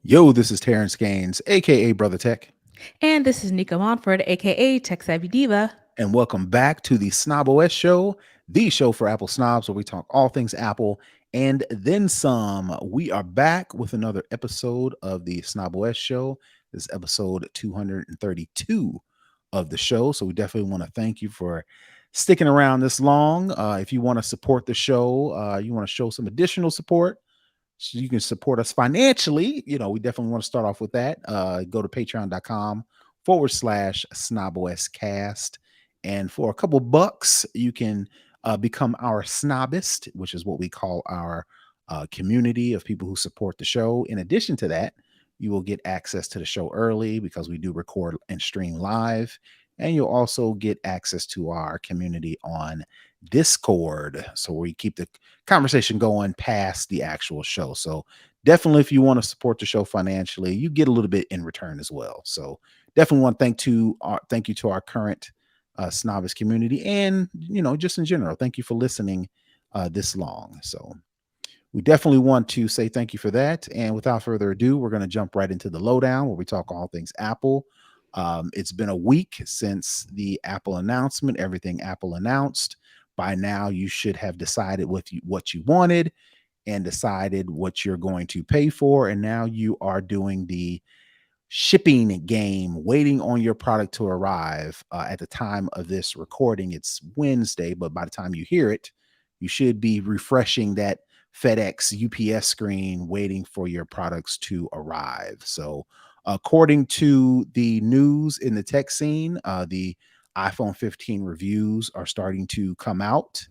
Yo, this is Terrance Gaines, aka Brother Tech, And this is Nica Montford, aka Tech Savvy Diva. and welcome back to the Snob OS Show, the show for Apple snobs where we talk all things Apple and then some. We are back with another episode of the Snob OS Show. This is episode 232 of the show. So we definitely want to thank you for sticking around this long. If you want to support the show, you want to show some additional support, so you can support us financially. We definitely want to start off with that. Go to patreon.com/snoboscast. And for a couple bucks, you can become our snobist, which is what we call our community of people who support the show. In addition to that, you will get access to the show early because we do record and stream live. And you'll also get access to our community on Discord. So we keep the conversation going past the actual show. So definitely, if you want to support the show financially, you get a little bit in return as well. So definitely want to thank you to our current snobbish community, and just in general, thank you for listening this long. So we definitely want to say thank you for that. And without further ado, we're going to jump right into the lowdown where we talk all things Apple. It's been a week since the Apple announcement, everything Apple announced. By now, you should have decided what you wanted and decided what you're going to pay for. And now you are doing the shipping game, waiting on your product to arrive. At the time of this recording, it's Wednesday, but by the time you hear it, you should be refreshing that FedEx UPS screen waiting for your products to arrive. So according to the news in the tech scene, the iPhone 15 reviews are starting to come out,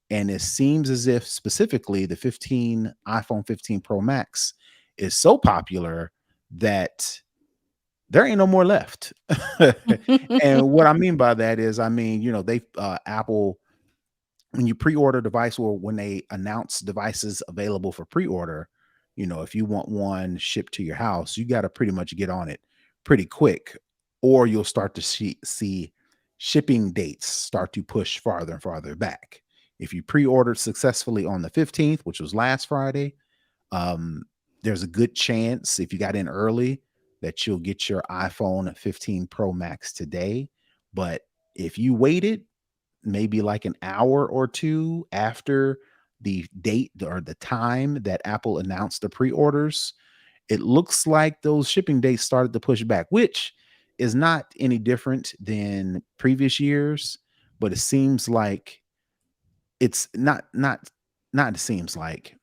and it seems as if specifically the iPhone 15 Pro Max is so popular that there ain't no more left. And what I mean by that is, they Apple, when you pre-order a device, or when they announce devices available for pre-order, if you want one shipped to your house, you got to pretty much get on it pretty quick, or you'll start to see shipping dates start to push farther and farther back. If you pre-ordered successfully on the 15th, which was last Friday, um, there's a good chance, if you got in early, that you'll get your iPhone 15 Pro Max today. But if you waited maybe like an hour or two after the date or the time that Apple announced the pre-orders, it looks like those shipping dates started to push back, which is not any different than previous years. But it seems like it's not it seems like,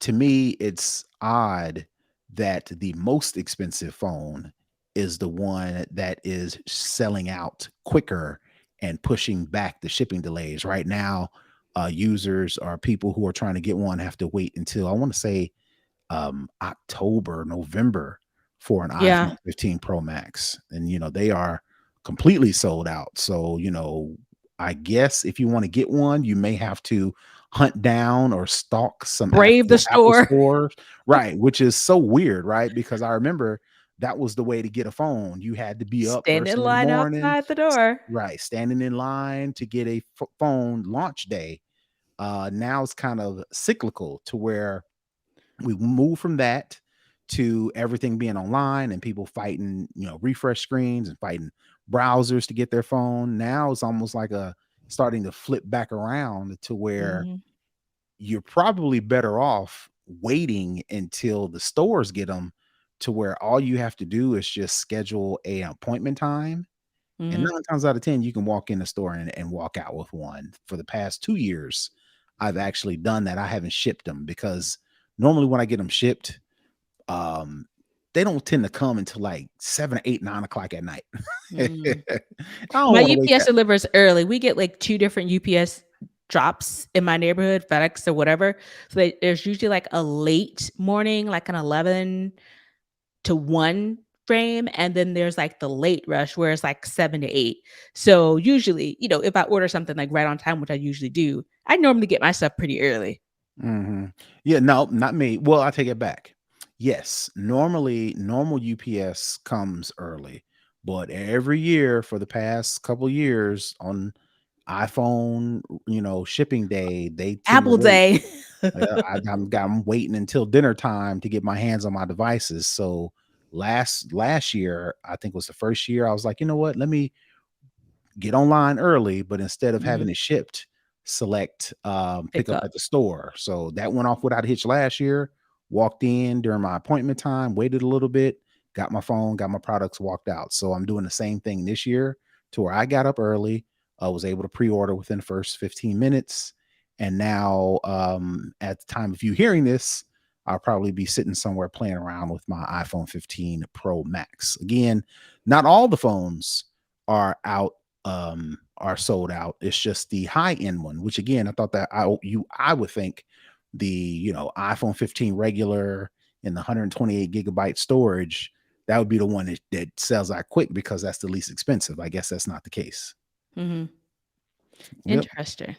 to me, it's odd that the most expensive phone is the one that is selling out quicker and pushing back the shipping delays. Right now, users or people who are trying to get one have to wait until, I want to say, October, November for an Yeah. iPhone 15 Pro Max. And, they are completely sold out. So, I guess if you want to get one, you may have to hunt down or stalk some Brave the actual Apple store. stores, right? Which is so weird, right? Because I remember that was the way to get a phone. You had to be up Stand first in thing in the line morning, outside the door. right? Standing in line to get a phone launch day. Now it's kind of cyclical to where we move from that to everything being online and people fighting, refresh screens and fighting browsers to get their phone. Now it's almost like a starting to flip back around to where Mhm. you're probably better off waiting until the stores get them, to where all you have to do is just schedule a appointment time. And Mhm. 9 times out of 10, you can walk in the store and walk out with one. For the past 2 years, I've actually done that. I haven't shipped them because normally when I get them shipped, um, they don't tend to come until like 7, 8, 9 o'clock at night. I Mm. don't My want to wait UPS that. delivers early. We get like two different UPS drops in my neighborhood, FedEx or whatever. So there's usually like a late morning, like an 11 to 1 frame, and then there's like the late rush where it's like 7 to 8. So usually, if I order something like right on time, which I usually do, I normally get my stuff pretty early. Hmm. Yeah, no, not me. Well, I take it back. Yes, normally normal UPS comes early, but every year for the past couple years on iPhone, shipping day, they tend to Apple wait. Day. Yeah, I'm waiting until dinner time to get my hands on my devices. So last year, I think was the first year I was like, you know what? Let me get online early, but instead of having Mhm. it shipped, select pick Pick up up. at the store. So that went off without a hitch last year. Walked in during my appointment time, waited a little bit, got my phone, got my products, walked out. So I'm doing the same thing this year to where I got up early, was able to pre-order within the first 15 minutes. And now at the time of you hearing this, I'll probably be sitting somewhere playing around with my iPhone 15 Pro Max. Again, not all the phones are sold out. It's just the high end one, which again, I thought that I would think the iPhone 15 regular and the 128 gigabyte storage, that would be the one that sells out quick because that's the least expensive. I guess that's not the case. Mhm. Yep. Interesting.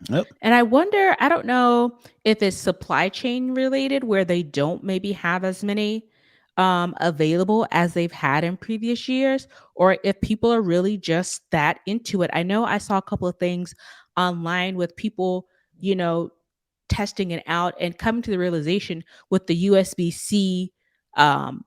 Yep. And I wonder, I don't know if it's supply chain related where they don't maybe have as many available as they've had in previous years, or if people are really just that into it. I know I saw a couple of things online with people, you know, testing it out and coming to the realization with the USB-C um,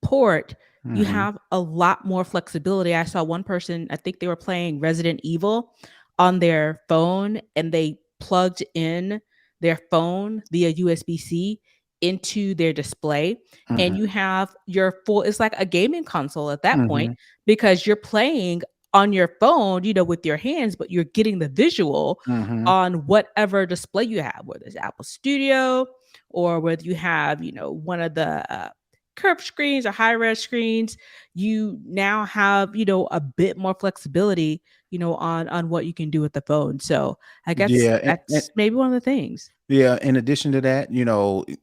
port, you Hmm. have a lot more flexibility. I saw one person, I think they were playing Resident Evil on their phone and they plugged in their phone via USB-C into their display, and you Hmm. have your full, it's like a gaming console at that point Hmm. because you're playing on your phone, with your hands, but you're getting the visual Hmm. on whatever display you have, whether it's Apple Studio or whether you have, one of the curved screens or high res screens. You now have, a bit more flexibility, on what you can do with the phone. So I guess Yeah. that's maybe one of the things. Yeah, in addition to that,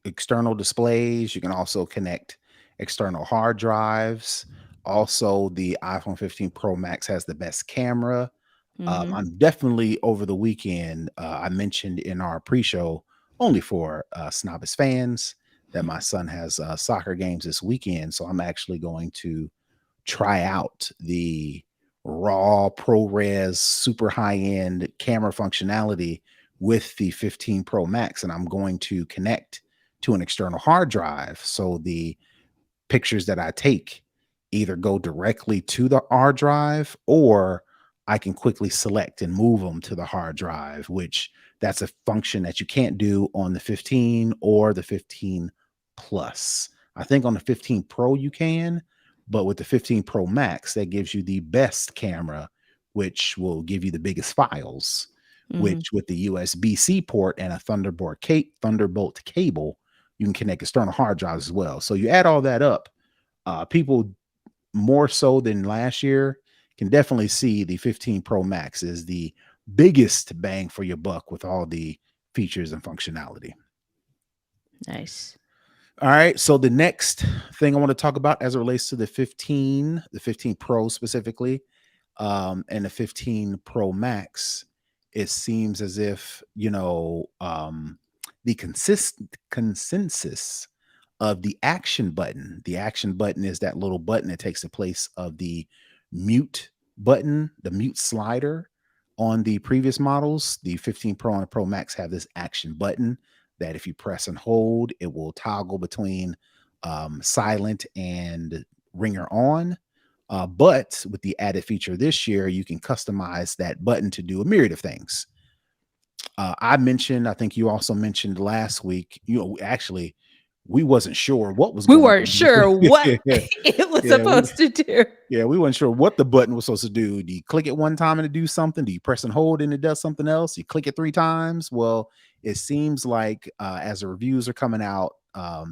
external displays, you can also connect external hard drives. Also, the iPhone 15 Pro Max has the best camera. Mhm. I'm definitely over the weekend. I mentioned in our pre-show, only for Snobbis fans, that my son has soccer games this weekend. So I'm actually going to try out the raw ProRes super high end camera functionality with the 15 Pro Max, and I'm going to connect to an external hard drive. So the pictures that I take either go directly to the hard drive or I can quickly select and move them to the hard drive, which that's a function that you can't do on the 15 or the 15 Plus. I think on the 15 Pro you can, but with the 15 Pro Max, that gives you the best camera, which will give you the biggest files, Mhm. which with the USB-C port and a Thunderbolt cable, you can connect external hard drives as well. So you add all that up, people more so than last year can definitely see the 15 Pro Max is the biggest bang for your buck with all the features and functionality. Nice. All right. So the next thing I want to talk about as it relates to the 15 Pro specifically, and the 15 Pro Max, it seems as if, the consensus of the action button. The action button is that little button that takes the place of the mute button, the mute slider on the previous models. The 15 Pro and the Pro Max have this action button that if you press and hold, it will toggle between silent and ringer on. But with the added feature this year, you can customize that button to do a myriad of things. I think you also mentioned last week, actually, we wasn't sure what was We going weren't on. sure what Yeah, it was yeah, we supposed to do. yeah, we weren't sure what the button was supposed to do. Do you click it one time and it do something? Do you press and hold and it does something else? You click it 3 times? Well, it seems like as the reviews are coming out,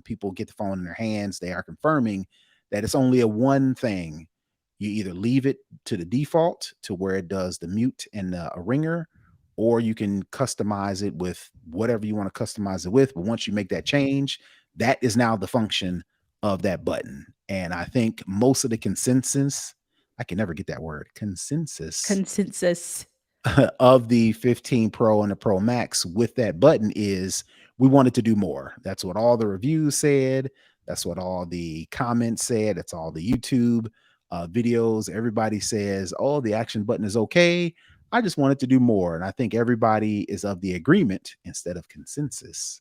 people get the phone in their hands. They are confirming that it's only a one thing. You either leave it to the default to where it does the mute and a ringer, or you can customize it with whatever you want to customize it with. But once you make that change, that is now the function of that button. And I think most of the consensus, I can never get that word, consensus Consensus. of the 15 Pro and the Pro Max with that button is we wanted to do more. That's what all the reviews said. That's what all the comments said. That's all the YouTube videos. Everybody says, oh, the action button is okay. I just wanted to do more. And I think everybody is of the agreement instead of consensus.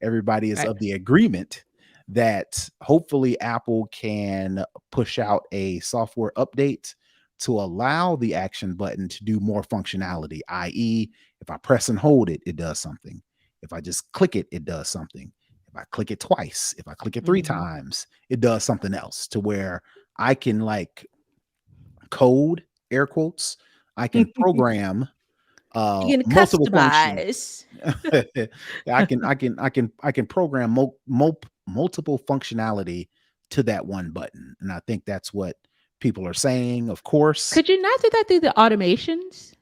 Everybody is Right. of the agreement that hopefully Apple can push out a software update to allow the action button to do more functionality, i.e., if I press and hold it, it does something. If I just click it, it does something. If I click it twice, if I click it three Mhm. times, it does something else to where I can like code, air quotes, I can program You can multiple functions. customize. I can program multiple functionality to that one button, and I think that's what people are saying. Of course, Could you not do that through the automations?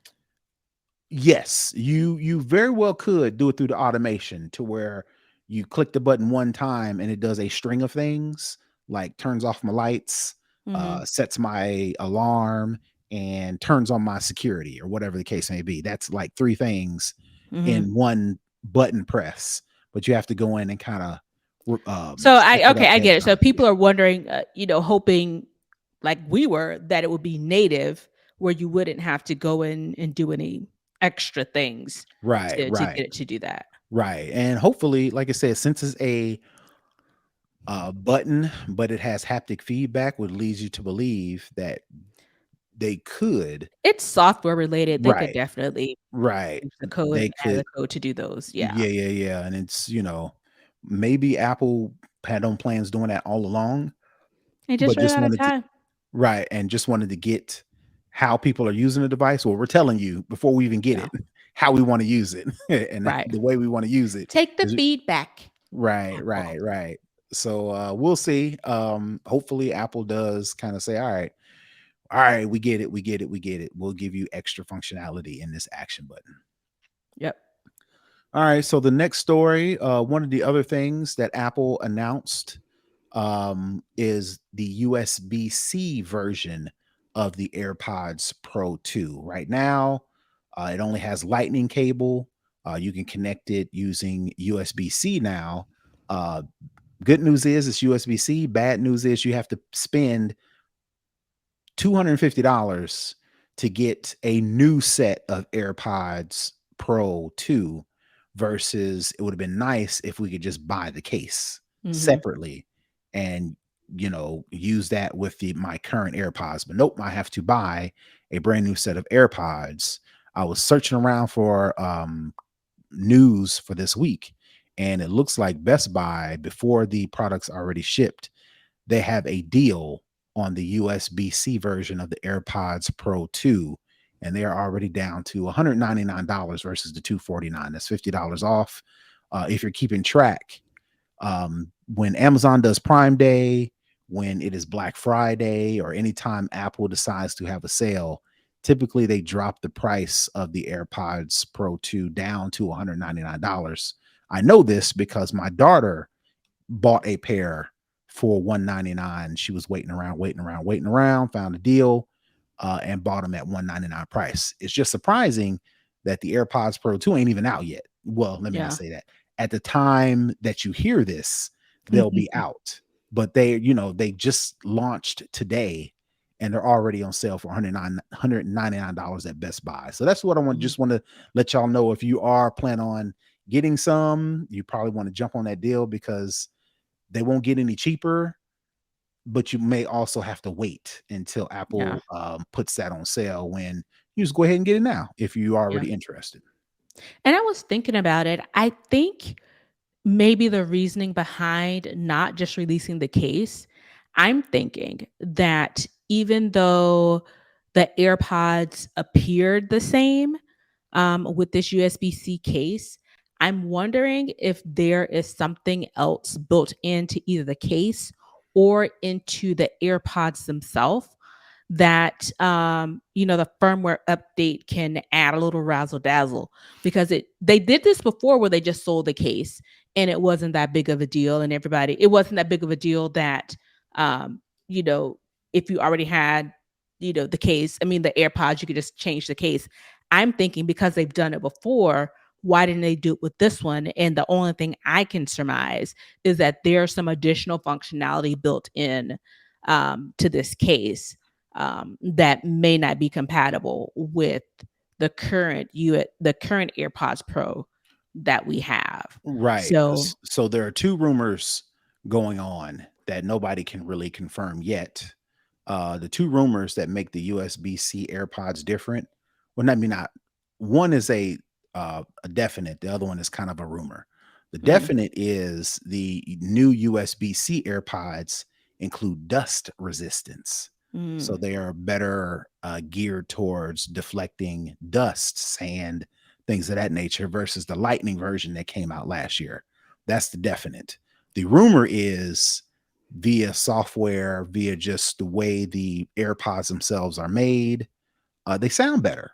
yes, you very well could do it through the automation to where you click the button one time and it does a string of things like turns off my lights, Mhm. sets my alarm, and turns on my security or whatever the case may be. That's like three things Mhm. in one button press, but you have to go in and kind of So set I it okay, up I as get it. So yeah. people are wondering, hoping like we were that it would be native where you wouldn't have to go in and do any extra things Right, to right, get it to do that. right, and hopefully, like I said, since it's a button, but it has haptic feedback, which leads you to believe that they could. It's software related. They could Right, definitely right. use the code They and add could. the code to do those. Yeah. Yeah, yeah, yeah. And it's, maybe Apple had on plans doing that all along, They just but ran just out of wanted to, time. right, and just wanted to get how people are using the device. Well, we're telling you before we even get Yeah. it how we want to use it. And Right. the way we want to use it Take the is feedback, right, Apple. right, right. So we'll see. Hopefully Apple does kind of say, all right, we get it, we get it, we get it. We'll give you extra functionality in this action button. Yep. All right. So the next story, one of the other things that Apple announced is the USB-C version of the AirPods Pro 2. Right now, it only has Lightning cable. You can connect it using USB-C now. Uh, Good news is it's USB-C. Bad news is you have to spend $250 to get a new set of AirPods Pro 2 versus it would have been nice if we could just buy the case Mhm. separately and use that with my current AirPods. But nope, I have to buy a brand new set of AirPods. I was searching around for news for this week, and it looks like Best Buy, before the products already shipped, they have a deal on the USB-C version of the AirPods Pro 2, and they are already down to $199 versus the $249. That's $50 off. If you're keeping track, when Amazon does Prime Day, when it is Black Friday, or anytime Apple decides to have a sale, typically they drop the price of the AirPods Pro 2 down to $199. I know this because my daughter bought a pair for 199. She was waiting around, found a deal, and bought them at 199 price. It's just surprising that the AirPods Pro 2 ain't even out yet. Well, let me not Yeah. say that. At the time that you hear this, they'll be out. But they just launched today and they're already on sale for $199 at Best Buy. So that's what I Mhm. just want to let y'all know. If you are planning on getting some, you probably want to jump on that deal because they won't get any cheaper, but you may also have to wait until Yeah. Apple puts that on sale, when you just go ahead and get it now if you are Yeah. already interested. And I was thinking about it. I think maybe the reasoning behind not just releasing the case, I'm thinking that even though the AirPods appeared the same with this USB-C case, I'm wondering if there is something else built into either the case or into the AirPods themselves that the firmware update can add a little razzle dazzle, because they did this before where they just sold the case and it wasn't that big of a deal, and it wasn't that big of a deal that um you know if you already had the case, I mean the AirPods, you could just change the case. I'm thinking because they've done it before, why didn't they do it with this one? And the only thing I can surmise is that there's some additional functionality built in to this case, that may not be compatible with the current AirPods Pro that we have. Right. So, So there are two rumors going on that nobody can really confirm yet. The two rumors that make the USB-C AirPods different. Well, I mean, not one is a definite. The other one is kind of a rumor. The mhm, definite is the new USB-C AirPods include dust resistance, so mm, they are better geared towards deflecting dust, sand, things of that nature, versus the Lightning version that came out last year. That's the definite. The rumor is via software, via just the way the AirPods themselves are made, they sound better.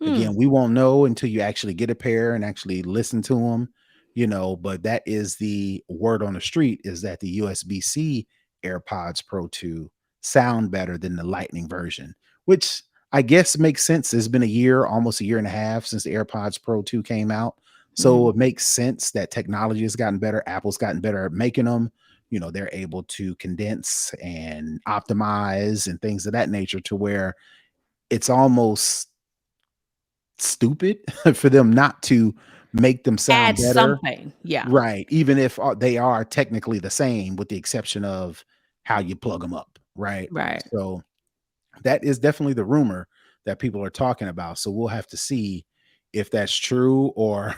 Again, mm, we won't know until you actually get a pair and actually listen to them, but that is the word on the street, is that the USB-C AirPods Pro 2 sound better than the Lightning version, which I guess makes sense. It's been a year, almost a year and a half since the AirPods Pro 2 came out. So mhm. it makes sense that technology has gotten better. Apple's gotten better at making them. They're able to condense and optimize and things of that nature to where it's almost stupid for them not to make them sound Add better. something. Yeah. Right, even if, they are technically the same with the exception of how you plug them up, right? Right. So, that is definitely the rumor that people are talking about, so we'll have to see if that's true, or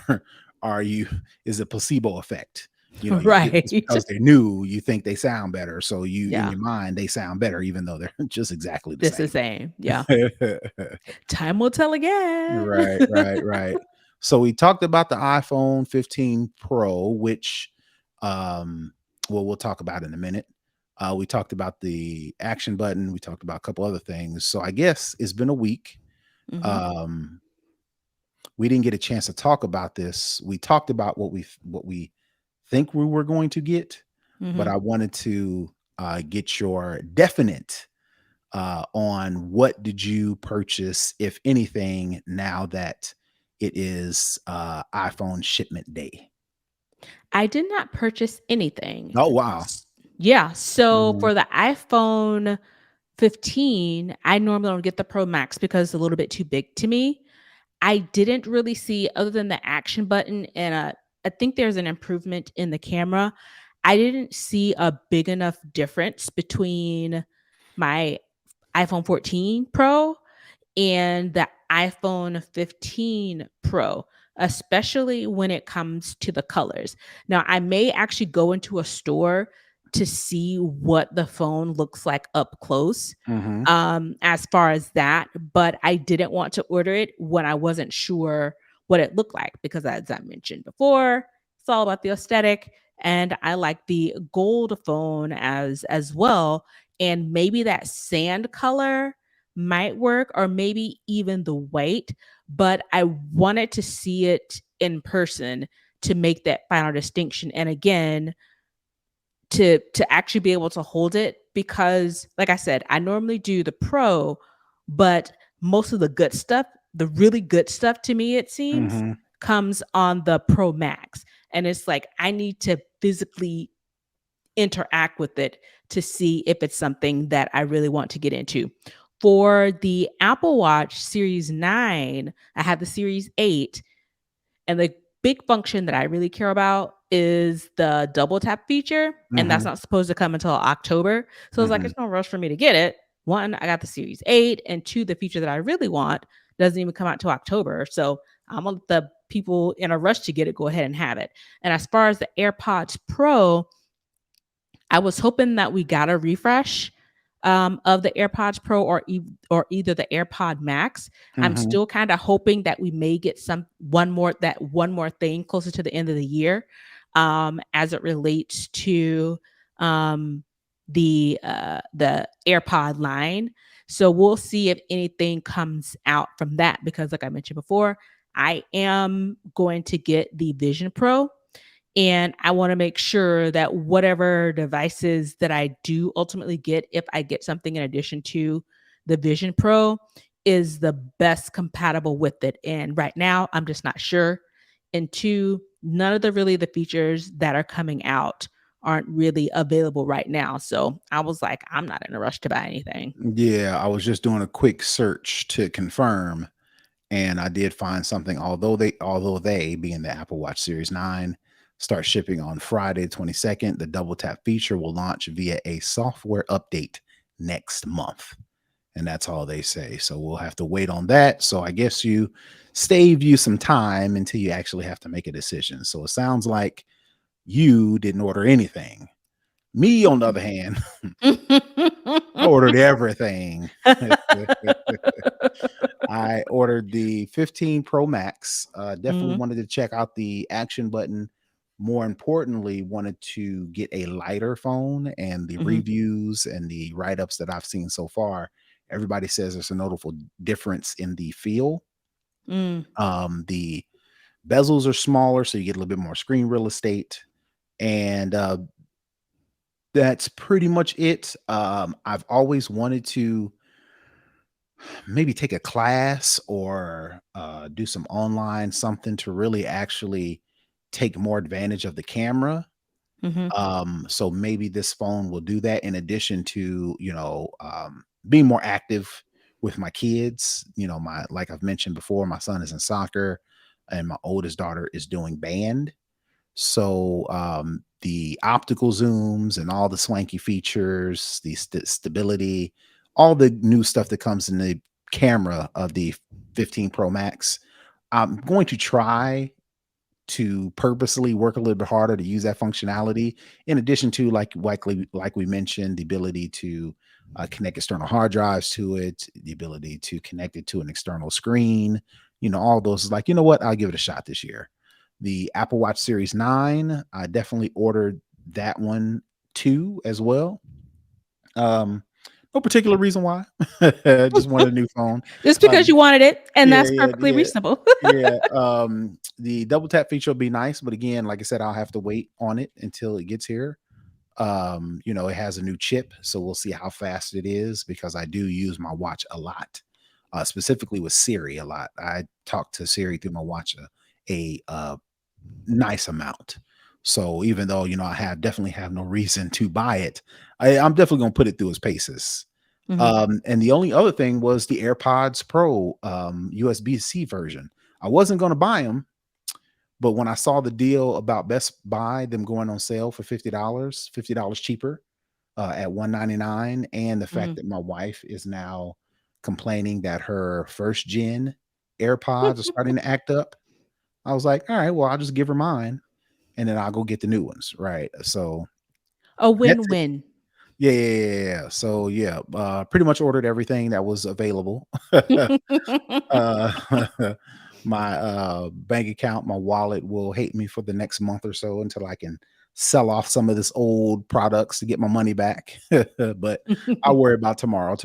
are you is it placebo effect? Just Right. because they're new, you think they sound better, so you in Yeah. your mind, they sound better even though they're just exactly the Just the same. same. Yeah. Time will tell again. Right, right, right. So we talked about the iPhone 15 Pro, which, um, well, we'll talk about in a minute. We talked about the action button. We talked about a couple other things. So I guess it's been a week. Mhm, Um, we didn't get a chance to talk about this. We talked about what we think we were going to get, but mhm. I wanted to get your definite on what did you purchase, if anything, now that it is iPhone shipment day. I did not purchase anything. Oh wow. S Yeah, so Mhm, for the iPhone 15, I normally don't get the Pro Max because it's a little bit too big to me. I didn't really see other than the action button and, I think there's an improvement in the camera. I didn't see a big enough difference between my iPhone 14 Pro and the iPhone 15 Pro, especially when it comes to the colors. Now, I may actually go into a store to see what the phone looks like up close, mhm, as far as that, but I didn't want to order it when I wasn't sure what it looked like because, as I mentioned before, it's all about the aesthetic, and I like the gold phone as well, and maybe that sand color might work or maybe even the white, but I wanted to see it in person to make that final distinction, and again, to actually be able to hold it because like I said, I normally do the Pro, but most of the good stuff, the really good stuff to me it seems, mhm, comes on the Pro Max, and it's like I need to physically interact with it to see if it's something that I really want to get into. For the Apple Watch Series 9, I have the Series 8, and the big function that I really care about is the double tap feature, and that's mhm, not supposed to come until October. So it's like mhm, it's no rush for me to get it. One, I got the Series 8, and two, the feature that I really want doesn't even come out till October. So I'm gonna let the people in a rush to get it go ahead and have it. And as far as the AirPods Pro, I was hoping that we got a refresh of the AirPods Pro or either the AirPod Max. I'm mhm, still kind of hoping that we may get one more thing closer to the end of the year, as it relates to um, the AirPod line. So we'll see if anything comes out from that because, like I mentioned before, I am going to get the Vision Pro and I wanna make sure that whatever devices that I do ultimately get, if I get something in addition to the Vision Pro, is the best compatible with it. And right now, I'm just not sure. And 2, none of the features that are coming out aren't really available right now. So I was like, I'm not in a rush to buy anything. Yeah, I was just doing a quick search to confirm, and I did find something. Although they being the Apple Watch Series 9 start shipping on Friday 22nd, the double tap feature will launch via a software update next month. And that's all they say. So we'll have to wait on that. So I guess you save you some time until you actually have to make a decision. So it sounds like you didn't order anything. Me, on the other hand, I ordered everything. I ordered the 15 Pro Max. Definitely Mhm, wanted to check out the action button. More importantly, wanted to get a lighter phone, and the mhm, reviews and the write ups that I've seen so far, everybody says there's a notable difference in the feel. mm. The bezels are smaller, so you get a little bit more screen real estate. And that's pretty much it. I've always wanted to maybe take a class or do some online something to really actually take more advantage of the camera. Mhm, So maybe this phone will do that in addition to, being more active with my kids. Like I've mentioned before, my son is in soccer and my oldest daughter is doing band. So the optical zooms and all the swanky features, the stability, all the new stuff that comes in the camera of the 15 Pro Max, I'm going to try to purposely work a little bit harder to use that functionality. In addition to like we mentioned, the ability to connect external hard drives to it, the ability to connect it to an external screen. All those is like, you know what? I'll give it a shot this year. The Apple Watch Series 9, I definitely ordered that one too as well. Um, no particular reason why. Just wanted a new phone. Just Uh, because you wanted it, and yeah, that's yeah, perfectly yeah, reasonable. yeah. The double tap feature will be nice, but again, like I said, I'll have to wait on it until it gets here. It has a new chip, so we'll see how fast it is because I do use my watch a lot, specifically with Siri a lot. I talk to Siri through my watch a nice amount. So even though I definitely have no reason to buy it, I'm definitely gonna put it through its paces. Mhm. And the only other thing was the AirPods Pro USB-C version. I wasn't gonna buy them, but when I saw the deal about Best Buy, them going on sale for $50 cheaper at 199, and the fact Mhm. that my wife is now complaining that her first gen AirPods are starting to act up, I was like, all right, well, I'll just give her mine and then I'll go get the new ones. Right. So A that's it. win-win. Yeah, yeah, yeah, yeah, yeah. So yeah, pretty much ordered everything that was available. uh my bank account, my wallet will hate me for the next month or so until I can sell off some of this old products to get my money back. But I'll worry about tomorrow.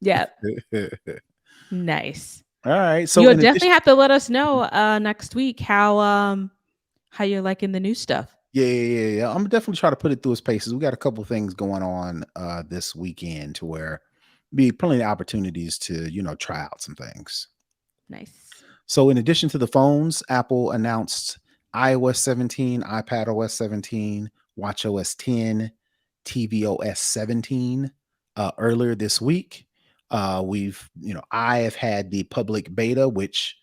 Yeah, All nice. right. So You'll in definitely addition, have to let us know, next week how you're liking the new stuff. yeah, yeah, yeah, yeah. I'm definitely try to put it through its paces. We got a couple things going on this weekend to where be plenty of opportunities to, try out some things. Nice. So in addition to the phones, Apple announced iOS 17, iPadOS 17, watchOS 10, tvOS 17 earlier this week. I have had the public beta, which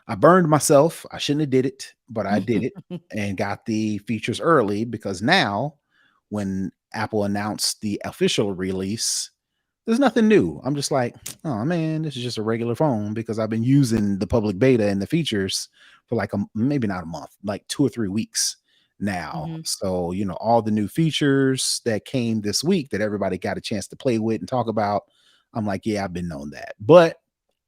I burned myself. I shouldn't have did it, but I did it and got the features early because now when Apple announced the official release, there's nothing new. I'm just like, oh man, this is just a regular phone because I've been using the public beta and the features for like maybe not a month, like 2 or 3 weeks now. Mhm. So, all the new features that came this week that everybody got a chance to play with and talk about, I'm like, yeah, I've been known that. But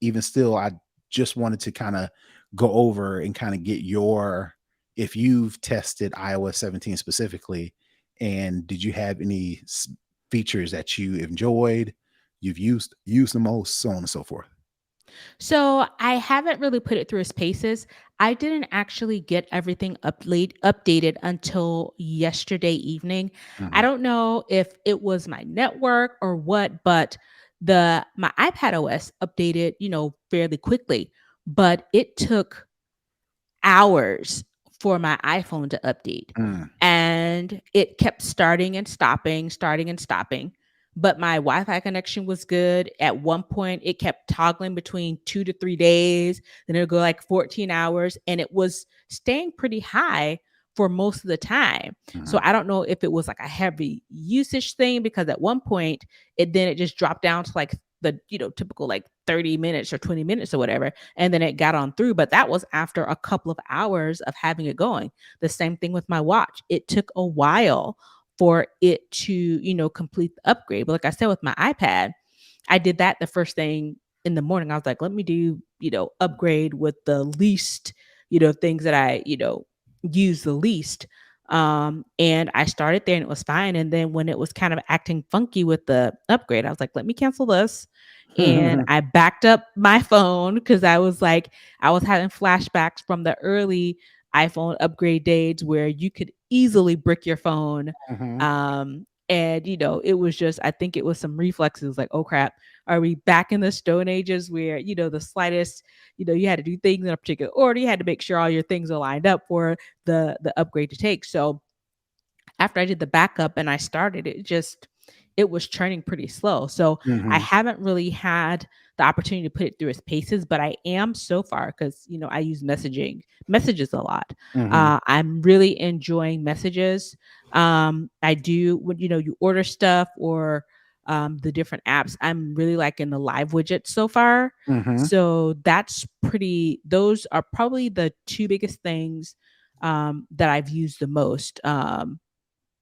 even still, I just wanted to kind of go over and kind of get if you've tested iOS 17 specifically, and did you have any features that you enjoyed, you've used the most, so on and so forth. So, I haven't really put it through its paces. I didn't actually get everything updated until yesterday evening. I Mhm. don't know if it was my network or what, but the my iPad OS updated, fairly quickly, but it took hours for my iPhone to update. Mm, And it kept starting and stopping, starting and stopping. But my Wi-Fi connection was good. At one point, it kept toggling between 2 to 3 days. Then it would go like 14 hours, and it was staying pretty high for most of the time. So mhm, I don't know if it was like a heavy usage thing, because at one point it just dropped down to like the typical like 30 minutes or 20 minutes or whatever, and then it got on through. But that was after a couple of hours of having it going. The same thing with my watch. It took a while for it to, complete the upgrade. But like I said, with my iPad, I did that the first thing in the morning. I was like, let me do, upgrade with the least, things that I, use the least. And I started there and it was fine. And then when it was kind of acting funky with the upgrade, I was like, let me cancel this. And I backed up my phone because I was like, I was having flashbacks from the early iPhone upgrade days where you could easily brick your phone. mhm. And it was just, I think it was some reflexes like, oh crap, are we back in the stone ages where, the slightest, you had to do things in a particular order. You had to make sure all your things are lined up for the upgrade to take. So after I did the backup and I started, it was churning pretty slow. So I Mhm, haven't really had the opportunity to put it through its paces, but I am so far because I use messages a lot. mhm, I'm really enjoying messages. I do when you order stuff or the different apps. I'm really liking the live widgets so far. mhm. So that's pretty. Those are probably the two biggest things that I've used the most.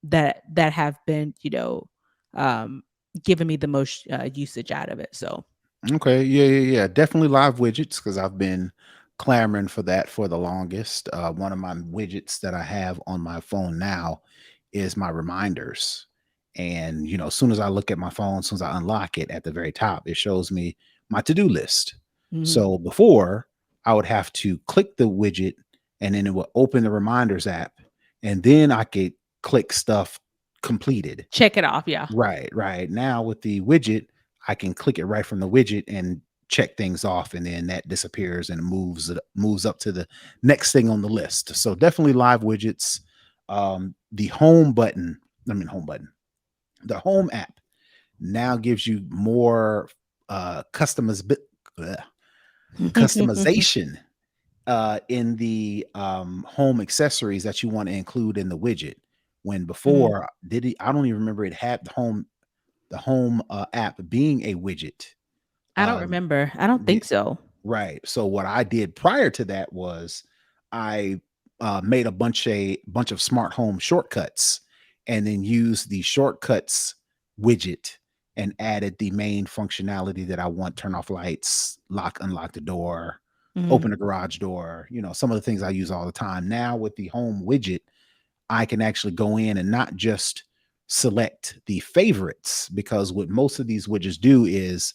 That have been, um, giving me the most, usage out of it, so Okay, yeah, yeah, yeah. Definitely live widgets because I've been clamoring for that for the longest. One of my widgets that I have on my phone now is my reminders. And, as soon as I look at my phone, as soon as I unlock it at the very top, it shows me my to do list. mhm. So before, I would have to click the widget and then it would open the reminders app. And then I could click stuff completed. Check it off, yeah. Right, right. Now with the widget, I can click it right from the widget and check things off, and then that disappears and moves up to the next thing on the list. So definitely live widgets. The home button, I mean home button, the home app now gives you more bleh, customization in the home accessories that you want to include in the widget. When Mhm. before did it, I don't even remember it had the home, app being a widget. I don't Um, remember. I don't yeah, think so. right. So what I did prior to that was I, made a bunch of smart home shortcuts and then used the shortcuts widget and added the main functionality that I want: turn off lights, unlock the door, Mhm. open the garage door, some of the things I use all the time. Now with the home widget, I can actually go in and not just select the favorites, because what most of these widgets do is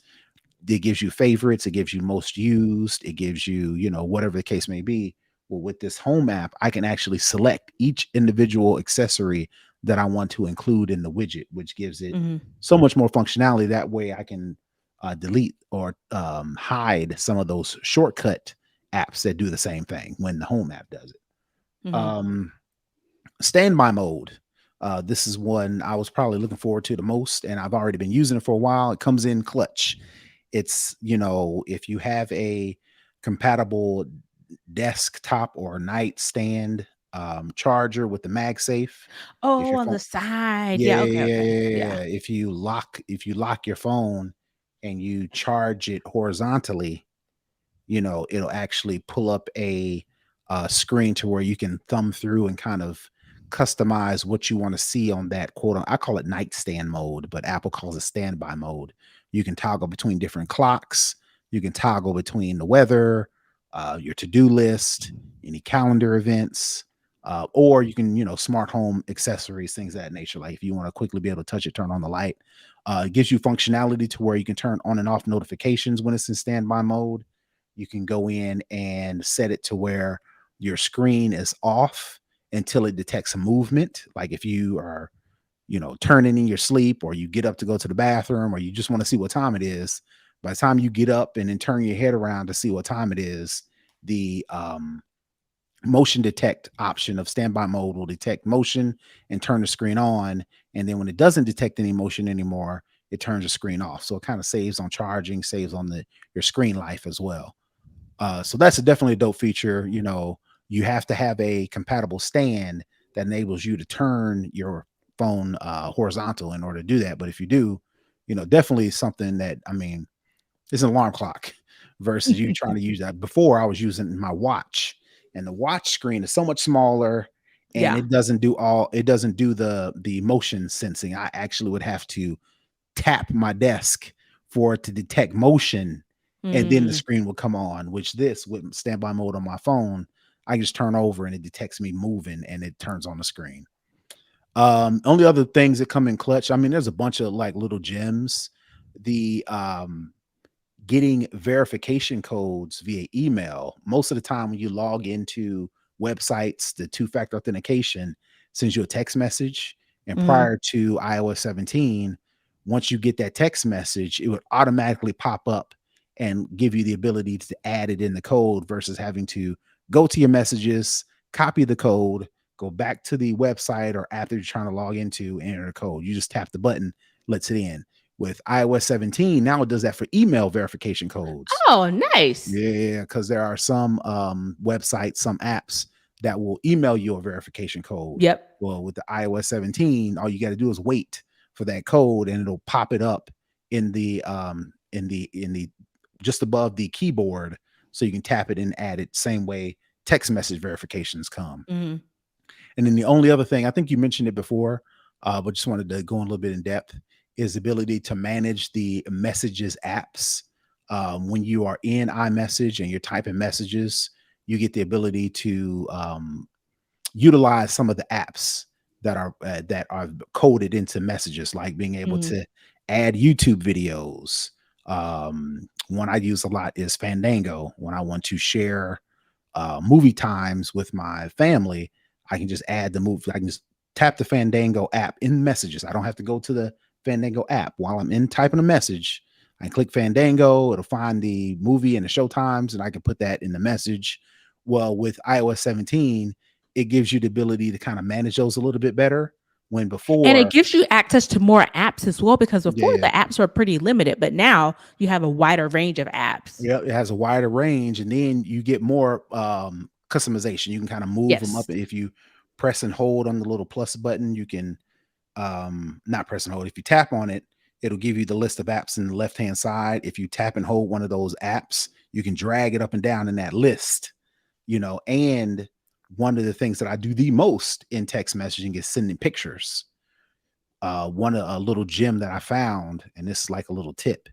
it gives you favorites, it gives you most used, it gives you, whatever the case may be. Well, with this home app, I can actually select each individual accessory that I want to include in the widget, which gives it Mhm. so much more functionality. That way I can delete or hide some of those shortcut apps that do the same thing when the home app does it. Mhm. Um, Standby mode. This is one I was probably looking forward to the most, and I've already been using it for a while. It comes in clutch. It's, if you have a compatible desktop or nightstand charger with the MagSafe, if Oh, your on phone, the side. yeah, Yeah, yeah, okay, yeah, okay. yeah, yeah, Yeah. yeah. If you lock your phone and you charge it horizontally, it'll actually pull up a screen to where you can thumb through and kind of customize what you want to see on that I call it nightstand mode, but Apple calls it standby mode. You can toggle between different clocks. You can toggle between the weather, your to-do list, any calendar events, or you can, smart home accessories, things of that nature. Like if you want to quickly be able to touch it, turn on the light. It gives you functionality to where you can turn on and off notifications when it's in standby mode. You can go in and set it to where your screen is off until it detects a movement. Like if you are, turning in your sleep, or you get up to go to the bathroom, or you just want to see what time it is. By the time you get up and then turn your head around to see what time it is, the motion detect option of standby mode will detect motion and turn the screen on. And then when it doesn't detect any motion anymore, it turns the screen off. So it kind of saves on charging, saves on your screen life as well. So that's definitely a dope feature. You have to have a compatible stand that enables you to turn your phone horizontal in order to do that. But if you do, definitely something that, I mean, it's an alarm clock versus you trying to use that. Before I was using my watch, and the watch screen is so much smaller, and Yeah. it doesn't do the motion sensing. I actually would have to tap my desk for it to detect motion, and then the Mm, screen will come on, which this with standby mode on my phone, I just turn over and it detects me moving and it turns on the screen. Only other things that come in clutch, I mean, there's a bunch of like little gems. The getting verification codes via email. Most of the time when you log into websites, the two-factor authentication sends you a text message. And mhm, prior to iOS 17, once you get that text message, it would automatically pop up and give you the ability to add it in the code versus having to go to your messages, copy the code, go back to the website or app that you're trying to log into, enter the code. You just tap the button, lets it in. With iOS 17, now it does that for email verification codes. oh, nice. Yeah, because there are some websites, some apps that will email you a verification code. Yep. Well, with the iOS 17, all you got to do is wait for that code, and it'll pop it up in the just above the keyboard, so you can tap it and add it. Same way text message verifications come. Mhm, And then the only other thing, I think you mentioned it before, but just wanted to go in a little bit in depth, is the ability to manage the messages apps. When you are in iMessage and you're typing messages, you get the ability to utilize some of the apps that are coded into messages, like being able mhm. to add YouTube videos. One I use a lot is Fandango when I want to share movie times with my family. I can just add the movie. I can just tap the Fandango app in messages. I don't have to go to the Fandango app while I'm in typing a message. I click Fandango. It'll find the movie and the show times, and I can put that in the message. Well, with iOS 17, it gives you the ability to kind of manage those a little bit better. When And it before, gives you access to more apps as well because before yeah, the apps were pretty limited, but now you have a wider range of apps. yeah, it has a wider range, and then you get more customization. You can kind of move them Yes. up if you press and hold on the little plus button. You can not press and hold. If you tap on it, it'll give you the list of apps in the left hand side. If you tap and hold one of those apps, you can drag it up and down in that list. And one of the things that I do the most in text messaging is sending pictures. One a little gem that I found, and this is like a little tip.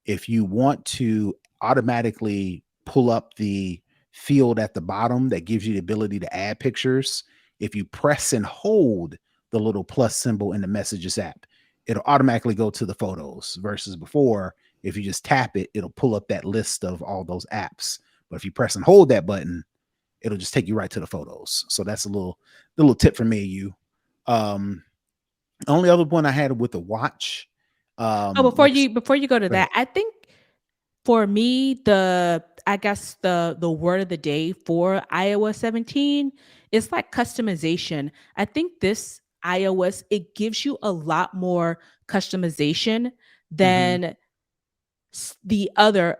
If you want to automatically pull up the field at the bottom that gives you the ability to add pictures, if you press and hold the little plus symbol in the messages app, it'll automatically go to the photos versus before, if you just tap it, it'll pull up that list of all those apps. But if you press and hold that button, it'll just take you right to the photos. So that's a little tip for me and you. Um, only other one I had with the watch, Oh, before like, you before you go to go ahead. that, I think for me, I guess the word of the day for iOS 17 is like customization. I think this iOS, it gives you a lot more customization Mhm. than the other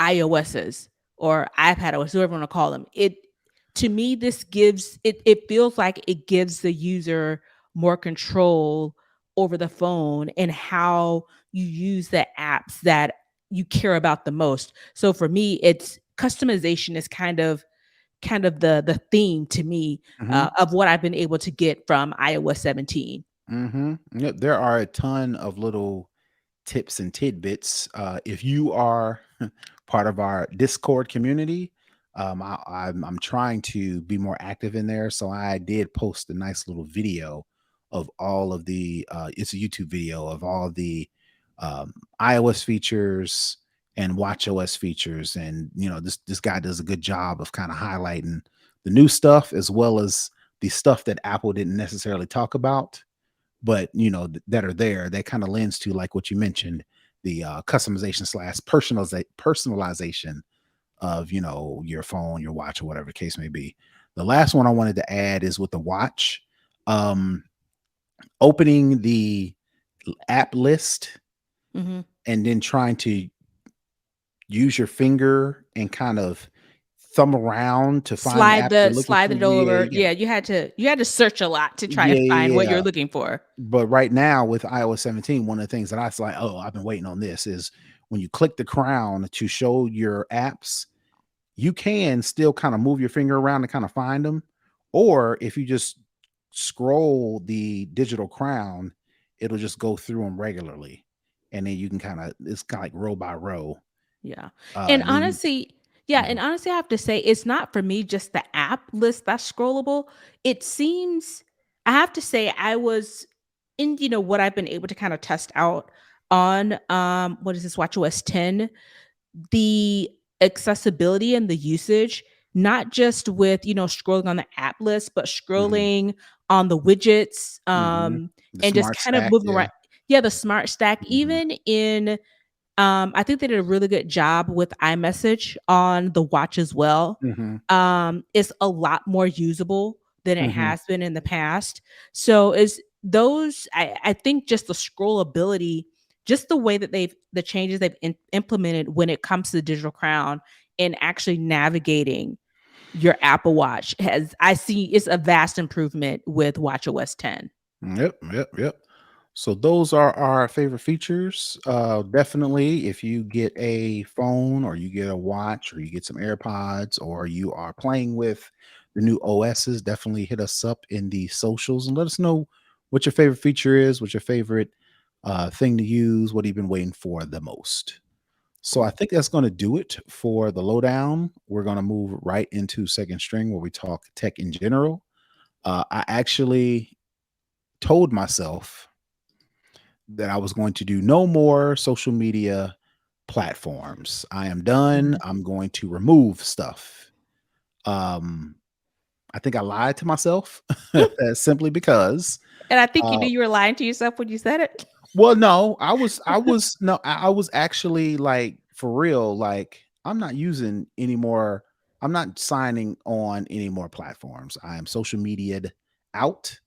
iOSs or iPadOS, whoever you want to call them. To me, this gives it feels like it gives the user more control over the phone and how you use the apps that you care about the most. So for me, it's customization is kind of the theme to me Mhm. of what I've been able to get from iOS 17. Mhm. Yep, there are a ton of little tips and tidbits. If you are part of our Discord community, I'm trying to be more active in there. So I did post a nice little video of all of the. It's a YouTube video of all the iOS features and WatchOS features, and this guy does a good job of kind of highlighting the new stuff as well as the stuff that Apple didn't necessarily talk about, but that are there, that kind of lends to, like what you mentioned, the customization slash personalization of your phone, your watch, or whatever the case may be. The last one I wanted to add is with the watch. Um, Opening the app list Mhm. and then trying to use your finger and kind of thumb around to find the app you're looking Slide for. it Yeah, over. yeah, Yeah, you had to search a lot to try to yeah, find yeah, what yeah. you're looking for. But right now with iOS 17, one of the things that I was like, oh, I've been waiting on this is when you click the crown to show your apps, you can still kind of move your finger around to kind of find them. Or if you just scroll the digital crown, it'll just go through them regularly. And then you can kind of, it's kind of like row by row. Yeah. And And then you, honestly, yeah, mhm, and honestly, I have to say it's not for me just the app list that's scrollable. It seems I have to say I was in, what I've been able to kind of test out on what is this WatchOS 10, the accessibility and the usage, not just with, scrolling on the app list, but mhm, scrolling on the widgets, mhm. The and just smart kind of stack. moving Yeah. around. Yeah, the smart stack, Mhm, even in I think they did a really good job with iMessage on the watch as well. mhm, It's a lot more usable than it mhm. has been in the past. So is those I think just the scrollability, just the way that the changes they've implemented when it comes to the digital crown and actually navigating your Apple Watch has I see it's a vast improvement with WatchOS 10. Yep, yep, yep. So those are our favorite features. Definitely, if you get a phone or you get a watch or you get some AirPods or you are playing with the new OSs, definitely hit us up in the socials and let us know what your favorite feature is, what your favorite thing to use, what you've been waiting for the most. So I Cool. think that's going to do it for the lowdown. We're going to move right into second string where we talk tech in general. I actually told myself that I was going to do no more social media platforms. I am done. Mhm. I'm going to remove stuff. Um, I think I lied to myself simply because And I think you uh knew you were lying to yourself when you said it. well no, I was no, I was actually like for real, like I'm not using any more, I'm not signing on any more platforms. I am social media'd out.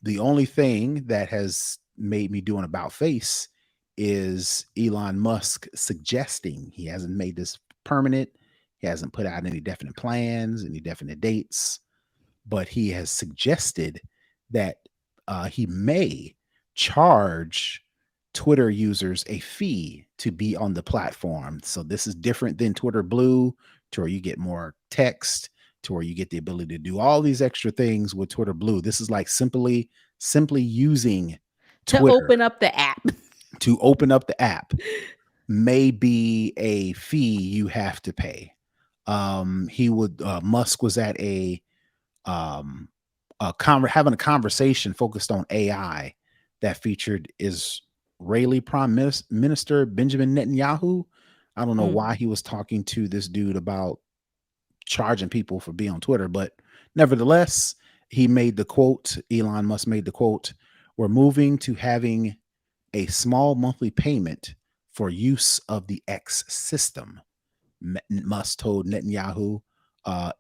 The only thing that has made me do an about face is Elon Musk suggesting he hasn't made this permanent. He hasn't put out any definite plans, any definite dates, but he has suggested that he may charge Twitter users a fee to be on the platform. So this is different than Twitter Blue, to where you get more text, to where you get the ability to do all these extra things with Twitter Blue. This is like simply using To Twitter open up the app. to open up the app may be a fee you have to pay. He would Musk was at um having a conversation focused on AI that featured Israeli Minister Benjamin Netanyahu. I don't know Mm. why he was talking to this dude about charging people for being on Twitter, but nevertheless, he made the quote, Elon Musk made the quote, we're moving to having a small monthly payment for use of the X system. Musk told Netanyahu,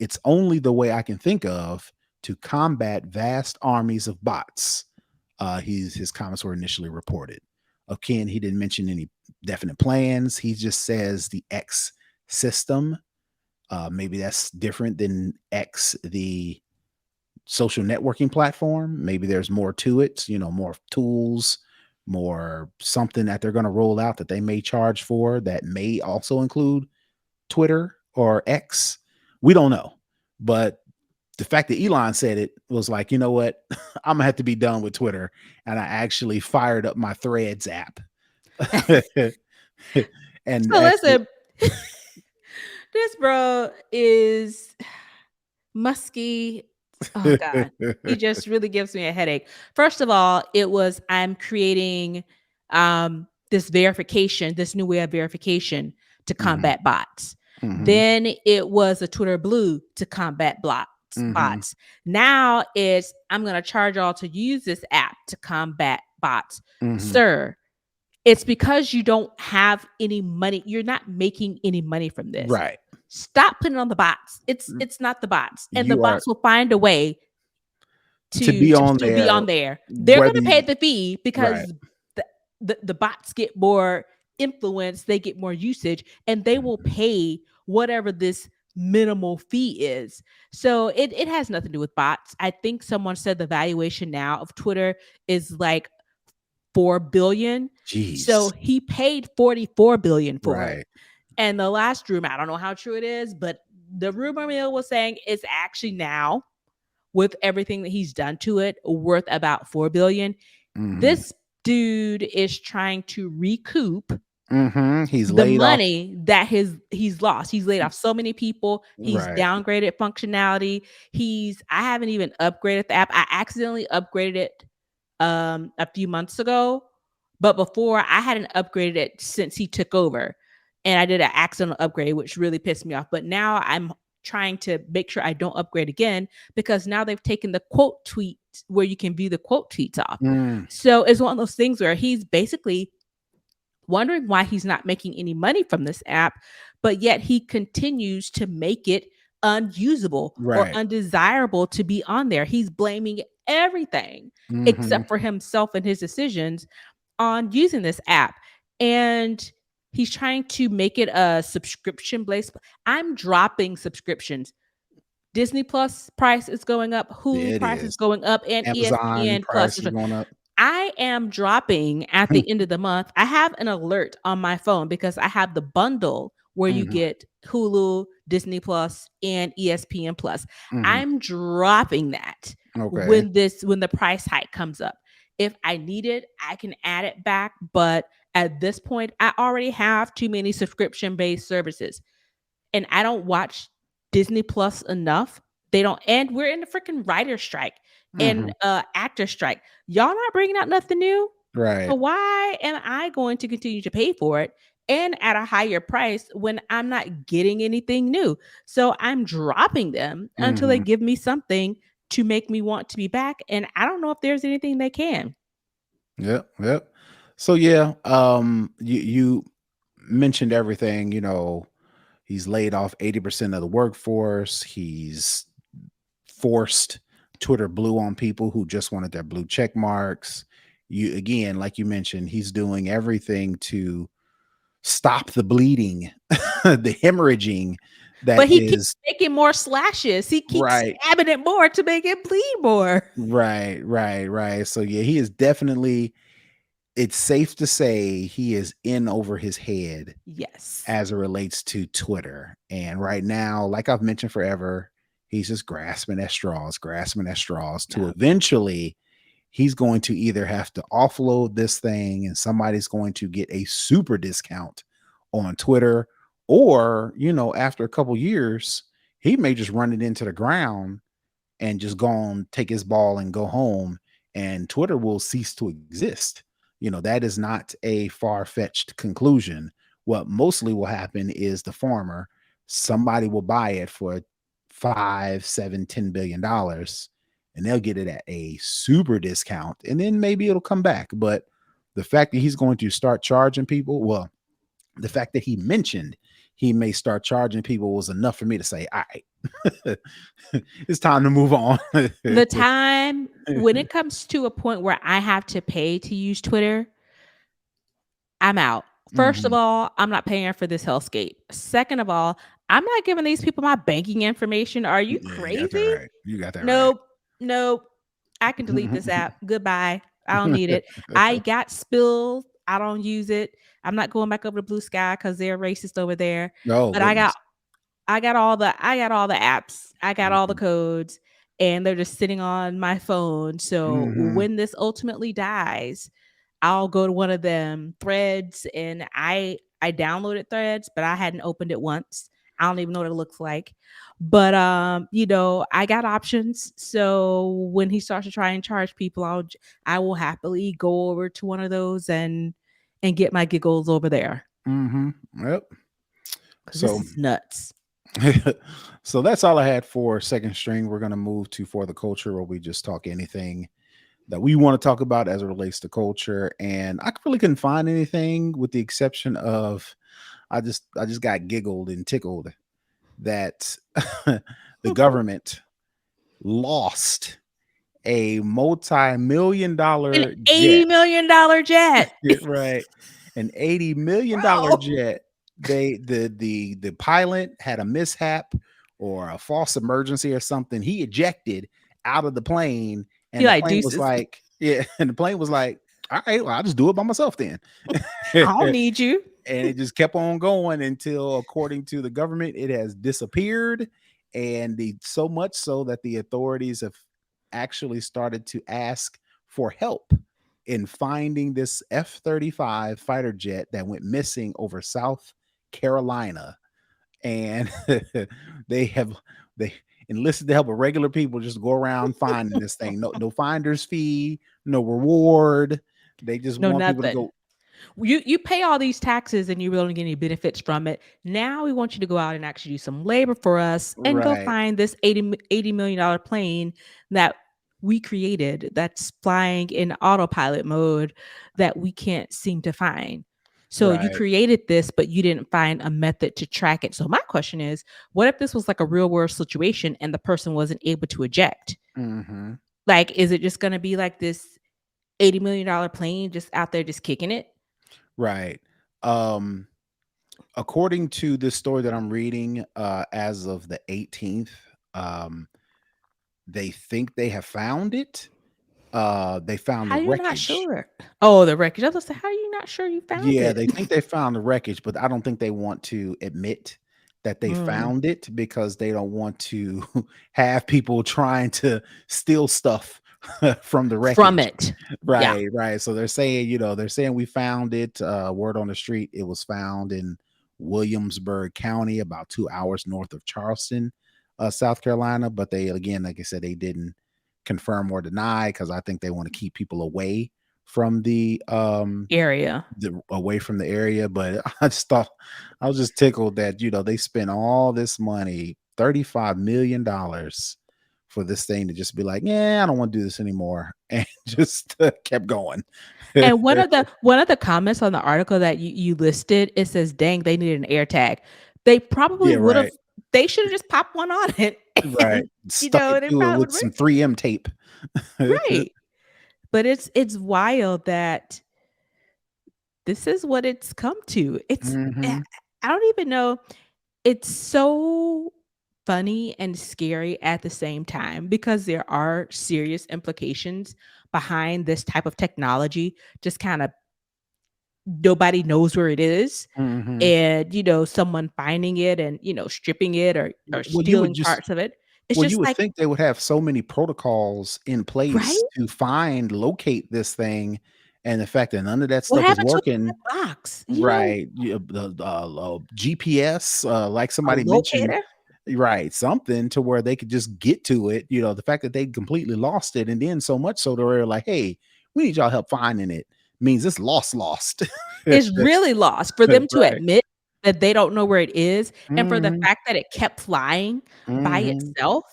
it's only the way I can think of to combat vast armies of bots. His comments were initially reported. Again, he didn't mention any definite plans. He just says the X system. Maybe that's different than X, the social networking platform. Maybe there's more to it, more tools, more something that they're going to roll out that they may charge for that may also include Twitter or X. We don't know. But the fact that Elon said it was like, you know what? I'm gonna have to be done with Twitter. And I actually fired up my Threads app. And So actually, listen, this bro is musky. Oh God. He just really gives me a headache. First of all, it was I'm creating this new way of verification to Mhm, combat bots. mhm, Then it was a Twitter Blue to combat mhm, bots. Now it's I'm gonna charge y'all to use this app to combat bots. mhm. Sir, it's because you don't have any money. You're not making any money from this. Right. Stop putting on the bots. Mm, It's not the bots, and the you are bots will find a way to be to on still be there on there. They're whether gonna pay you the fee right. because the the bots get more influence, they get more usage, and they will Mhm. pay whatever this minimal fee is. So it has nothing to do with bots. I think someone said the valuation now of Twitter is like 4 billion. So Jeez. he paid 44 billion for it. Right. And the last rumor, I don't know how true it is, but the rumor mill was saying it's actually now, with everything that he's done to it, worth about 4 billion. Mhm. This dude is trying to recoup Mhm. He's the laid off. money that he's lost. He's laid off so many people. He's Right. downgraded functionality. I haven't even upgraded the app. I accidentally upgraded it a few months ago, but before I hadn't upgraded it since he took over. And I did an accidental upgrade, which really pissed me off. But now I'm trying to make sure I don't upgrade again because now they've taken the quote tweet where you can view the quote tweets off. Mm. So it's one of those things where he's basically wondering why he's not making any money from this app, but yet he continues to make it unusable or Right. undesirable to be on there. He's blaming everything Mhm. except for himself and his decisions on using this app. And he's trying to make it a subscription based. I'm dropping subscriptions. Disney Plus price is going up, Hulu It price is is. going up, and Amazon ESPN Plus price is. is going up. I am dropping at the end of the month. I have an alert on my phone because I have the bundle where you Mhm. get Hulu, Disney Plus, and ESPN Plus. Mhm. I'm dropping that Okay. when the price hike comes up. If I need it, I can add it back, but at this point I already have too many subscription-based services and I don't watch Disney Plus enough. They don't, and we're in the freaking writer strike and Mhm. actor strike. Y'all not bringing out nothing new. So Right. why am I going to continue to pay for it and at a higher price when I'm not getting anything new? So I'm dropping them until they Mhm. give me something to make me want to be back. And I don't know if there's anything they can. Yep, yep. So yeah, you mentioned everything, he's laid off 80% of the workforce. He's forced Twitter blue on people who just wanted their blue check marks. You again, like you mentioned, he's doing everything to stop the bleeding, the hemorrhaging that But he keeps is making more slashes. He keeps right. stabbing it more to make it bleed more. Right, right, right. So yeah, he is definitely it's safe to say he is in over his head Yes. as it relates to Twitter. And right now, like I've mentioned forever, he's just grasping at straws to Yeah. eventually he's going to either have to offload this thing and somebody's going to get a super discount on Twitter, or, after a couple years, he may just run it into the ground and just go on, take his ball and go home, and Twitter will cease to exist. That is not a far-fetched conclusion. What mostly will happen is the farmer, somebody will buy it for 5, 7, $10 billion, and they'll get it at a super discount, and then maybe it'll come back. But the fact that he's going to start charging people, well, the fact that he mentioned he may start charging people was enough for me to say, all right, it's time to move on. The time when it comes to a point where I have to pay to use Twitter, I'm out. First of Mhm. all, I'm not paying for this hellscape. Second of all, I'm not giving these people my banking information. Are you Yeah, you got that crazy? right. You got that right. Nope. Nope. I can delete this app. Goodbye. I don't need it. I got spills. I don't use it. I'm not going back over to Blue Sky because they're racist over there. Oh, But I got goodness. I got all the apps. I got all the Mhm. codes and they're just sitting on my phone. So Mhm. when this ultimately dies, I'll go to one of them threads and I downloaded threads, but I hadn't opened it once. I don't even know what it looks like. But I got options. So when he starts to try and charge people, I will happily go over to one of those and get my giggles over there Mhm. Yep. because this So is nuts. so that's all I had for second string. We're gonna move to for the culture, where we just talk anything that we want to talk about as it relates to culture. And I really couldn't find anything with the exception of I just got giggled and tickled that the government lost a multi-million An dollar jet. $80 million jet. Right. An $80 million Bro. jet. The pilot had a mishap or a false emergency or something. He ejected out of the plane, He and the like, plane was "Deuces, like, yeah, and the plane was like, all right, well, I'll just do it by myself then. I don't need you." And it just kept on going until, according to the government, it has disappeared. And so much so that the authorities have actually started to ask for help in finding this F-35 fighter jet that went missing over South Carolina. And they have they enlisted the help of regular people just to go around finding this thing. No finder's fee, no reward. They just No, want people to nothing. go. You pay all these taxes and you really don't get any benefits from it. Now we want you to go out and actually do some labor for us and go Right, find this $80 million plane that we created that's flying in autopilot mode that we can't seem to find. So you right. created this, but you didn't find a method to track it. So my question is, what if this was like a real world situation and the person wasn't able to eject? Mhm. Like, is it just going to be like this $80 million plane just out there just kicking it? Right. Um, According to this story that I'm reading, as of the 18th, um, they think they have found it. They found How the you not wreckage. sure? Oh, the wreckage. I was gonna say, how are you not sure you found Yeah, it? they think they found the wreckage, but I don't think they want to admit that they Mm, found it because they don't want to have people trying to steal stuff from the from wreckage. it. Yeah. Right, right. So they're saying, they're saying we found it. Word on the street, it was found in Williamsburg County, about 2 hours north of Charleston, South Carolina. But they, again, like I said, they didn't confirm or deny because I think they want to keep people away from Area. away from the area. But I just thought I was just tickled that they spent all this money, $35 million, for this thing to just be like, yeah, I don't want to do this anymore, and just kept going. And one of the comments on the article that you listed, it says, "Dang, they need an air tag." They probably Yeah, would have. right, They should have just popped one on it, right. and Stuck it they to it probably with would some have 3M tape. right. But it's wild that this is what it's come to. Hmm. I don't even know. It's so funny and scary at the same time because there are serious implications behind this type of technology. Just kind of nobody knows where it is. Hmm. And, someone finding it and, stripping it or Well, you would stealing just parts of it. It's Well, you just would like, think they would have so many protocols in right? place to locate this thing, and the fact that none of that What stuff is happened to a working. black box? Right, the, GPS, like A somebody mentioned, locator? right, something to where they could just get to it. The fact that they completely lost it, and then so much so they were like, "Hey, we need y'all help finding it," means it's lost. Is really lost for them to Right. admit that they don't know where it is, and for the Mhm, fact that it kept flying by mhm. itself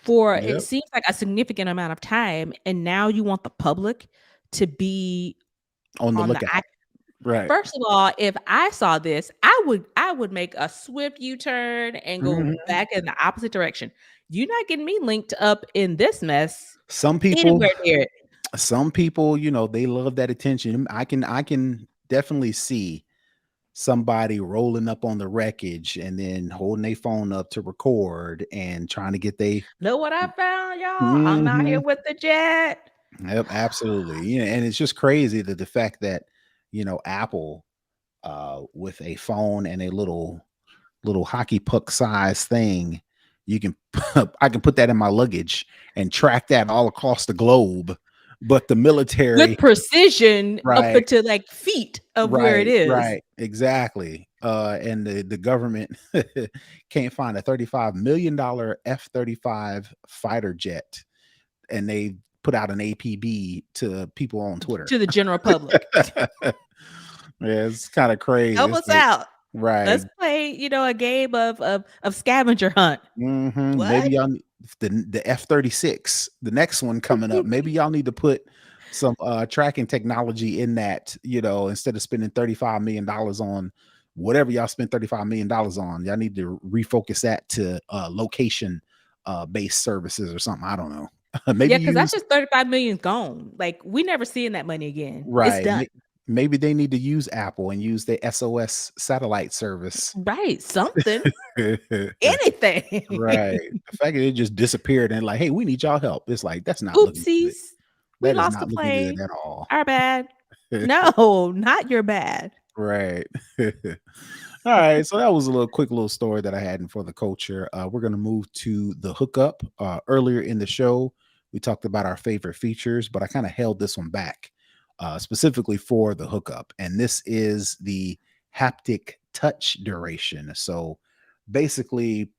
for it Yep, seems like a significant amount of time, and now you want the public to be on the on the lookout. Right. first of all, if I saw this, I would make a swift U-turn and go Mhm. back in the opposite direction. You're not getting me linked up in this mess Some people anywhere near it. some people, they love that attention. I can definitely see somebody rolling up on the wreckage and then holding their phone up to record and trying to get they. "Know what I found, y'all? I'm out here Mhm. with the jet." Yep, absolutely. Yeah, and it's just crazy that the fact that, Apple, with a phone and a little hockey puck size thing, you can I can put that in my luggage and track that all across the globe. But the With military. precision up Right. into, like, feet of where it Right, is. right, exactly. And the government can't find a $35 million F-35 fighter jet, and they put out an APB to people on Twitter. To the general public. Yeah, it's kinda crazy. "Help It's us like, out. right. Let's play, a game of scavenger hunt." Mhm. What? Maybe y'all need the F-36, the next one coming up. Maybe y'all need to put some tracking technology in that, instead of spending $35 million on whatever y'all spent $35 million on, y'all need to refocus that to location based services or something. I don't know. Yeah, Maybe because that's use just 35 million gone. Like, we never seeing that money again. It's right. done. Maybe they need to use Apple and use the SOS satellite service. Right, something, anything. Right. The fact that it just disappeared and like, hey, we need y'all help. It's like that's not looking good. Oopsies. We That is lost the not looking good plane. at all. Our bad. No, not your bad. Right. All right. So that was a little quick little story that I had in for the culture. We're gonna move to the hookup. Earlier in the show, we talked about our favorite features, but I kind of held this one back specifically for the hookup. And this is the haptic touch duration. So basically,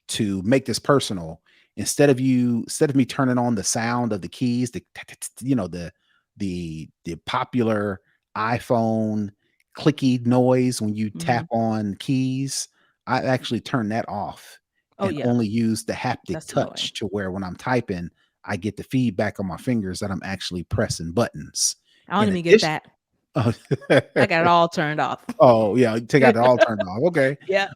to make this personal, instead of me turning on the sound of the keys, the popular iPhone clicky noise when you tap Mhm. on keys, I actually turn that off Oh, and yeah. only use the haptic That's annoying. touch to where when I'm typing, I get the feedback on my fingers that I'm actually pressing buttons. I don't In even get addition, that. oh, I got it all turned off. oh yeah, take out it all turned off. Okay. Yeah.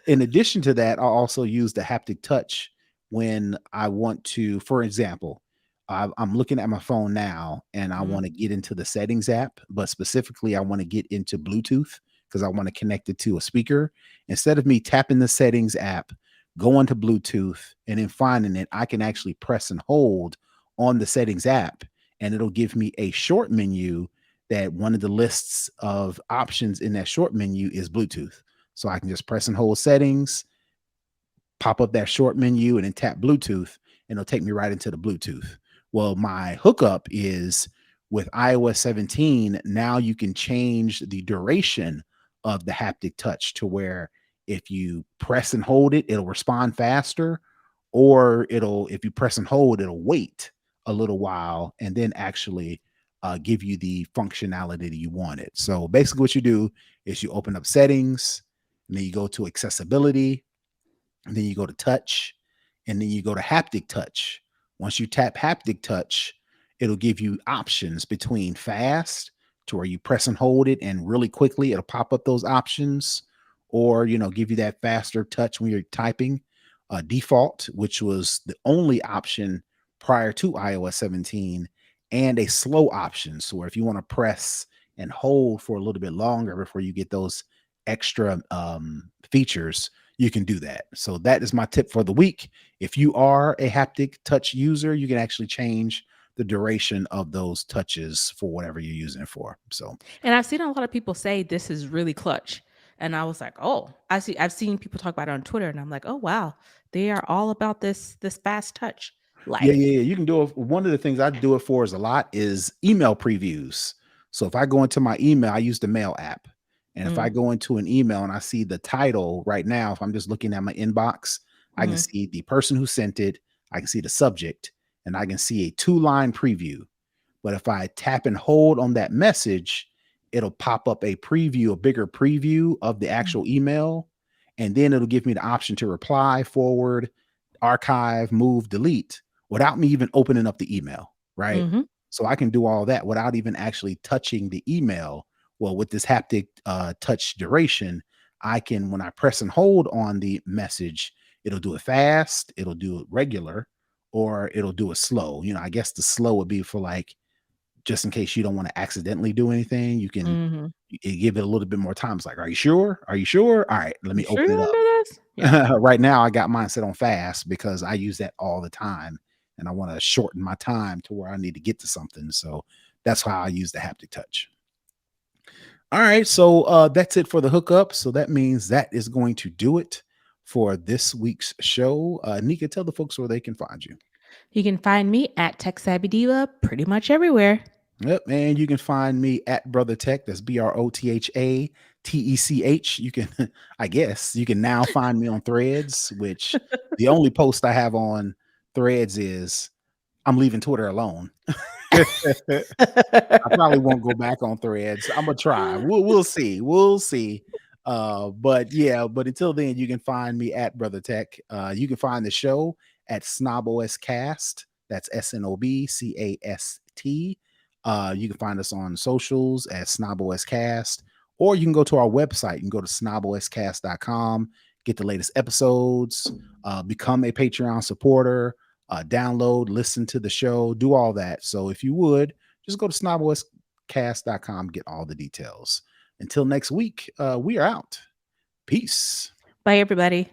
In addition to that, I'll also use the haptic touch when I want to, for example, I'm looking at my phone now and I Mhm, want to get into the settings app, but specifically, I want to get into Bluetooth because I want to connect it to a speaker. Instead of me tapping the settings app, going to Bluetooth and then finding it, I can actually press and hold on the settings app and it'll give me a short menu that one of the lists of options in that short menu is Bluetooth. So I can just press and hold settings, pop up that short menu, and then tap Bluetooth, and it'll take me right into the Bluetooth. Well, my hookup is with iOS 17. Now you can change the duration of the haptic touch to where if you press and hold it, it'll respond faster, or if you press and hold, it'll wait a little while and then actually give you the functionality that you wanted. So basically, what you do is you open up settings, and then you go to accessibility, and then you go to touch, and then you go to haptic touch. Once you tap haptic touch, it'll give you options between fast to where you press and hold it and really quickly it'll pop up those options, or give you that faster touch when you're typing. Default, which was the only option prior to iOS 17, and a slow option. So if you want to press and hold for a little bit longer before you get those extra features, you can do that. So that is my tip for the week. If you are a haptic touch user, you can actually change the duration of those touches for whatever you're using it for. So and I've seen a lot of people say this is really clutch, and I was like, "Oh." I've seen people talk about it on Twitter, and I'm like, "Oh, wow. They are all about this fast touch yeah, life." yeah, yeah. You can do it. One of the things I do it for is a lot is email previews. So if I go into my email, I use the mail app. And if I Mm, go into an email and I see the title right now, if I'm just looking at my inbox, I can mhm, see the person who sent it, I can see the subject, and I can see a 2-line preview. But if I tap and hold on that message, it'll pop up a preview, a bigger preview of the mm, actual email. And then it'll give me the option to reply, forward, archive, move, delete without me even opening up the email. Right. mhm. So I can do all that without even actually touching the email. Well, with this haptic touch duration, I can, when I press and hold on the message, it'll do it fast, it'll do it regular, or it'll do it slow. I guess the slow would be for like just in case you don't want to accidentally do anything, you can Mhm. give it a little bit more time. It's like, "Are you sure? Are you sure? All right, let "You me sure open you it wanna up." do this?" Yeah. Right now, I got mine set on fast because I use that all the time, and I wanna shorten my time to where I need to get to something, so that's how I use the haptic touch. Alright, so, that's it for the hookup, so that means that is going to do it for this week's show. Nika, tell the folks where they can find you. You can find me at Tech Savvy Diva pretty much everywhere. Yep, and you can find me at Brother Tech. That's BrothaTech. You can, I guess, you can now find me on Threads, which the only post I have on Threads is I'm leaving Twitter alone. I probably won't go back on Threads. I'm gonna try. We'll see. We'll see. But yeah, but until then, you can find me at Brother Tech. You can find the show at SnobOS Cast. That's SNOBCAST. You can find us on socials at SnobOS Cast Or you can go to our website. You can go to snoboscast.com, get the latest episodes, become a Patreon supporter, download, listen to the show, do all that. So if you would, just go to snoboscast.com, get all the details. Until next week, we are out. Peace. Bye, everybody.